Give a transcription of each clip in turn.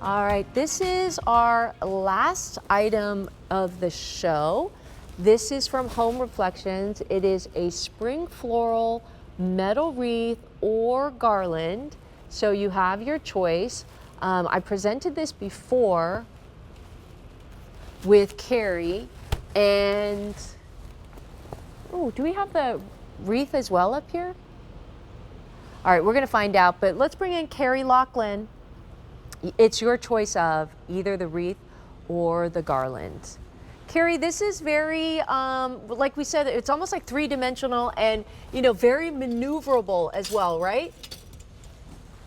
All right, this is our last item of the show. This is from Home Reflections. It is a spring floral metal wreath or garland. So you have your choice. I presented this before with Carrie, and oh, do we have the wreath as well up here? All right, we're gonna find out, but let's bring in Carrie Lachlan. It's your choice of either the wreath or the garland. Carrie, this is very, like we said, it's almost like three-dimensional and, very maneuverable as well, right?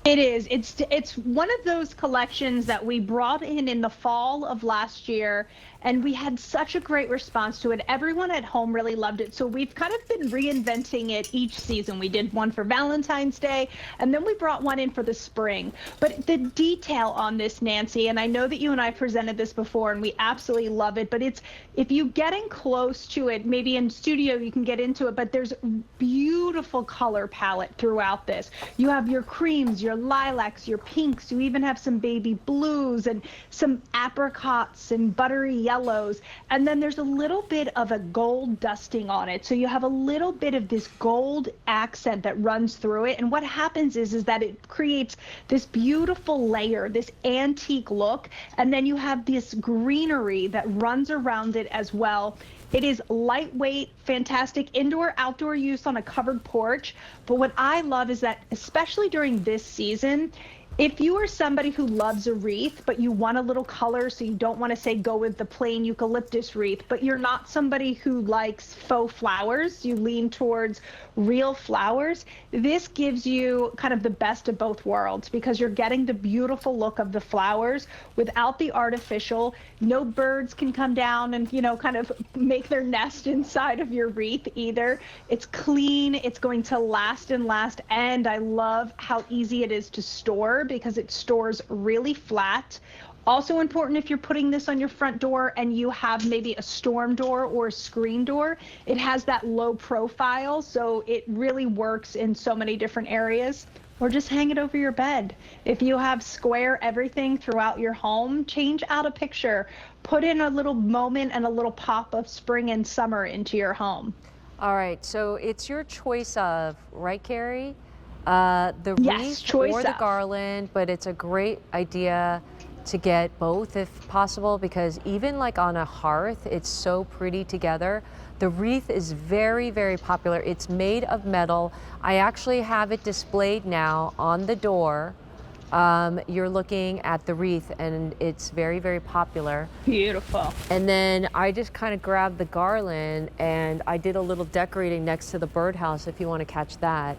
It is. It's one of those collections that we brought in the fall of last year, and we had such a great response to it. Everyone at home really loved it. So we've kind of been reinventing it each season. We did one for Valentine's Day, and then we brought one in for the spring. But the detail on this, Nancy, and I know that you and I presented this before, and we absolutely love it, but if you get in close to it, maybe in studio you can get into it, but there's beautiful color palette throughout this. You have your creams, your lilacs, your pinks, you even have some baby blues and some apricots and buttery yellows, and then there's a little bit of a gold dusting on it, so you have a little bit of this gold accent that runs through it, and what happens is that it creates this beautiful layer, this antique look, and then you have this greenery that runs around it as well. It is lightweight, fantastic indoor, outdoor use on a covered porch. But what I love is that, especially during this season, if you are somebody who loves a wreath, but you want a little color, so you don't want to say go with the plain eucalyptus wreath, but you're not somebody who likes faux flowers, you lean towards real flowers, this gives you kind of the best of both worlds because you're getting the beautiful look of the flowers without the artificial. No birds can come down and, kind of make their nest inside of your wreath either. It's clean, it's going to last and last, and I love how easy it is to store because it stores really flat. Also important if you're putting this on your front door and you have maybe a storm door or a screen door, it has that low profile, so it really works in so many different areas. Or just hang it over your bed. If you have square everything throughout your home, change out a picture, put in a little moment and a little pop of spring and summer into your home. All right, so it's your choice of, right, Carrie? The Yes, wreath or the garland, but it's a great idea to get both if possible, because even like on a hearth, it's so pretty together. The wreath is very, very popular. It's made of metal. I actually have it displayed now on the door. You're looking at the wreath and it's very, very popular. Beautiful. And then I just kind of grabbed the garland and I did a little decorating next to the birdhouse if you want to catch that.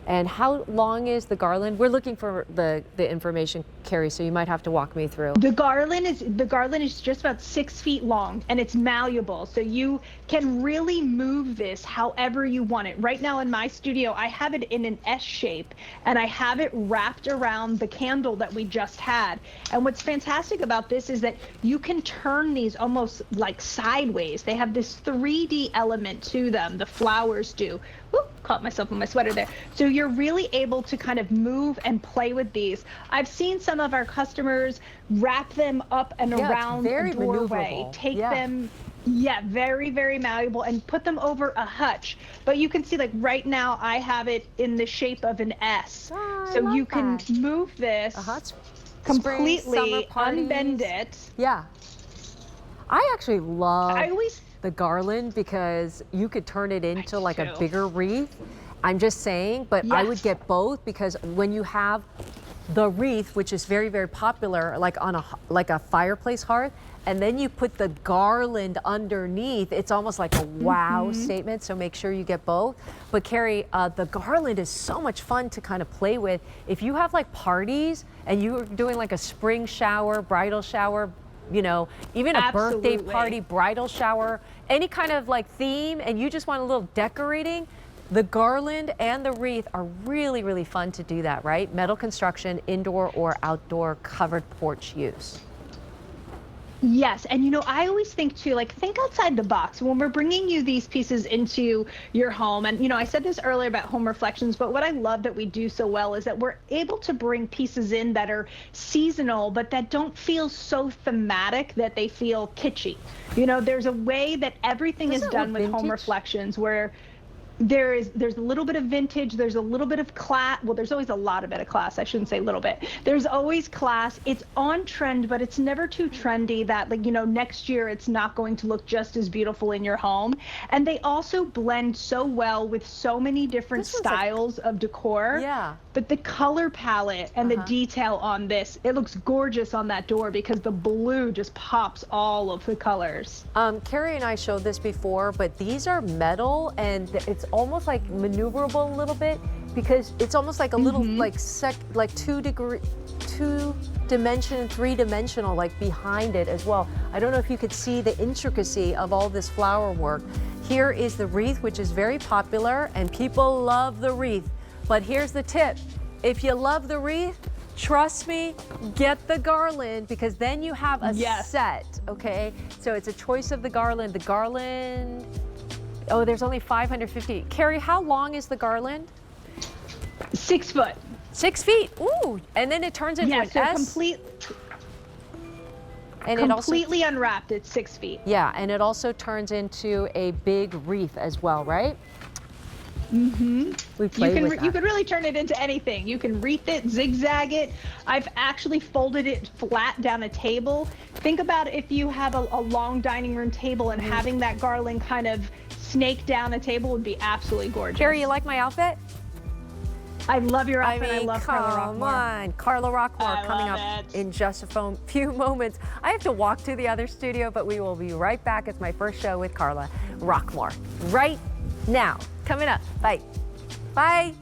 And how long is the garland? We're looking for the information, Carrie, so you might have to walk me through. The garland is just about 6 feet long and it's malleable. So you can really move this however you want it. Right now in my studio, I have it in an S shape and I have it wrapped around the candle that we just had. And what's fantastic about this is that you can turn these almost like sideways. They have this 3D element to them, the flowers do. Whoop, caught myself in my sweater there. So you're really able to kind of move and play with these. I've seen some of our customers wrap them up and around a doorway, take them, very, very malleable, and put them over a hutch. But you can see, like right now, I have it in the shape of an S. So you can move this completely, unbend it. Yeah. I actually love the garland because you could turn it into like a bigger wreath. I'm just saying, but I would get both because when you have the wreath, which is very, very popular, like on a fireplace hearth, and then you put the garland underneath, it's almost like a wow statement, so make sure you get both. But Carrie, the garland is so much fun to kind of play with. If you have like parties and you're doing like a spring shower, bridal shower, even a birthday party, bridal shower, any kind of like theme, and you just want a little decorating, the garland and the wreath are really, really fun to do that, right? Metal construction, indoor or outdoor covered porch use. Yes, and I always think too, like, think outside the box when we're bringing you these pieces into your home. And I said this earlier about home reflections, but what I love that we do so well is that we're able to bring pieces in that are seasonal, but that don't feel so thematic that they feel kitschy. There's a way that everything is done with home reflections where there's a little bit of vintage, there's a little bit of class. Well, there's always a lot of class. I shouldn't say little bit. There's always class. It's on trend, but it's never too trendy that next year it's not going to look just as beautiful in your home. And they also blend so well with so many different styles of decor. Yeah. But the color palette and the detail on this, it looks gorgeous on that door because the blue just pops all of the colors. Carrie and I showed this before, but these are metal and it's almost like maneuverable a little bit because it's almost like a little like 2-dimension, 3-dimensional like behind it as well. I don't know if you could see the intricacy of all this flower work. Here is the wreath, which is very popular and people love the wreath. But here's the tip. If you love the wreath, trust me, get the garland because then you have a set, okay? So it's a choice of the garland. The garland, oh, there's only 550. Carrie, how long is the garland? 6 foot. 6 feet, ooh. And then it turns into an S? Completely unwrapped at 6 feet. Yeah, and it also turns into a big wreath as well, right? Mm-hmm. We play with that. You could really turn it into anything. You can wreath it, zigzag it. I've actually folded it flat down a table. Think about if you have a long dining room table and having that garland kind of snake down a table would be absolutely gorgeous. Carrie, you like my outfit? I love your outfit. I love Carla Rockmore. Come on, Carla Rockmore coming up in just a few moments. I have to walk to the other studio, but we will be right back. It's my first show with Carla Rockmore. Right now, coming up. Bye. Bye.